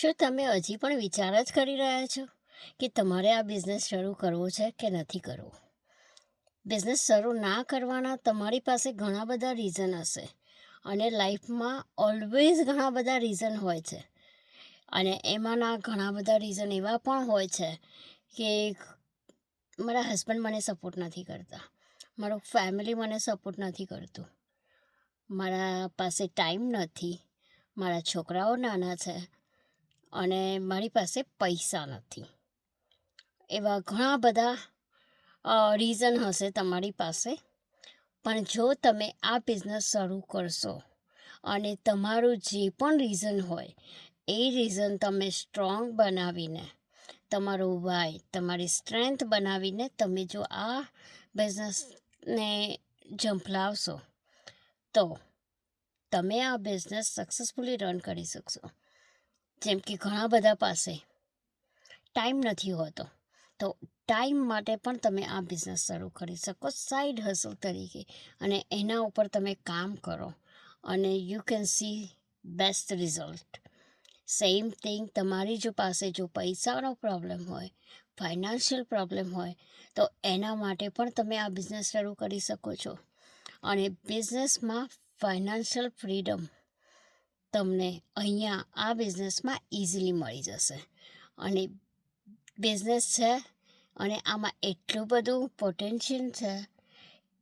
શું તમે હજી પણ વિચાર જ કરી રહ્યા છો કે તમારે આ બિઝનેસ શરૂ કરવો છે કે નથી કરવો? બિઝનેસ શરૂ ના કરવાના તમારી પાસે ઘણા બધા રીઝન હશે, અને લાઈફમાં ઓલવેઝ ઘણા બધા રીઝન હોય છે. અને એમાંના ઘણા બધા રીઝન એવા પણ હોય છે કે મારા હસબન્ડ મને સપોર્ટ નથી કરતા, મારું ફેમિલી મને સપોર્ટ નથી કરતું, મારા પાસે ટાઈમ નથી, મારા છોકરાઓ નાના છે, અને મારી પાસે પૈસા નથી. એવા ઘણા બધા રીઝન હશે તમારી પાસે. પણ જો તમે આ બિઝનેસ શરૂ કરશો અને તમારું જે પણ રીઝન હોય એ રીઝન તમે સ્ટ્રોંગ બનાવીને, તમારું વાય, તમારી સ્ટ્રેન્થ બનાવીને તમે જો આ બિઝનેસને ઝંપલાવશો તો તમે આ બિઝનેસ સક્સેસફુલી રન કરી શકશો. જેમ કે ઘણા બધા પાસે ટાઈમ નથી હોતો, તો ટાઈમ માટે પણ તમે આ બિઝનેસ શરૂ કરી શકો સાઈડ હસલ તરીકે, અને એના ઉપર તમે કામ કરો અને you can see best result. Same thing, તમારી જો પાસે જો પૈસાનો પ્રોબ્લેમ હોય, ફાઇનાન્શિયલ પ્રોબ્લેમ હોય, તો એના માટે પણ તમે આ બિઝનેસ શરૂ કરી શકો છો. અને બિઝનેસમાં ફાઇનાન્શિયલ ફ્રીડમ તમને અહીંયા આ બિઝનેસમાં ઇઝીલી મળી જશે. અને બિઝનેસ છે અને આમાં એટલું બધું પોટેન્શિયલ છે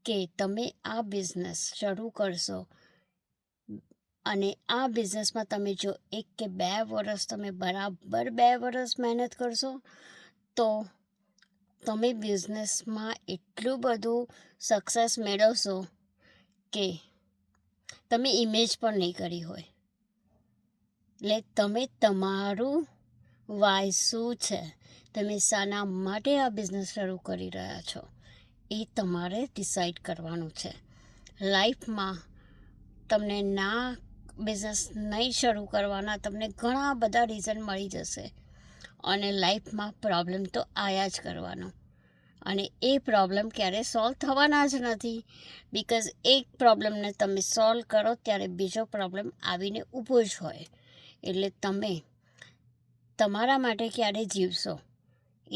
કે તમે આ બિઝનેસ શરૂ કરશો અને આ બિઝનેસમાં તમે જો 1 કે 2 વર્ષ તમે બરાબર 2 વર્ષ મહેનત કરશો તો તમે બિઝનેસમાં એટલું બધું સક્સેસ મેળવશો કે તમે ઇમેજ પણ નહીં કરી હોય. એટલે તમે તમારું વાય શું છે, તમે શાના માટે આ બિઝનેસ શરૂ કરી રહ્યા છો, એ તમારે ડિસાઈડ કરવાનું છે. લાઈફમાં તમને બિઝનેસ નહીં શરૂ કરવાના તમને ઘણા બધા રીઝન મળી જશે, અને લાઈફમાં પ્રોબ્લેમ તો આયા જ કરવાનો. અને એ પ્રોબ્લેમ ક્યારે સોલ્વ થવાના જ નથી, બિકોઝ એક પ્રોબ્લેમને તમે સોલ્વ કરો ત્યારે બીજો પ્રોબ્લેમ આવીને ઊભો જ હોય. એટલે તમે તમારા માટે ક્યારે જીવશો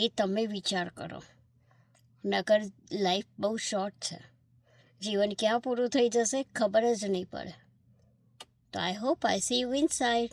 એ તમે વિચાર કરો, નકર લાઈફ બહુ શોર્ટ છે. જીવન ક્યાં પૂરું થઈ જશે ખબર જ નહીં પડે. તો I hope I C you inside.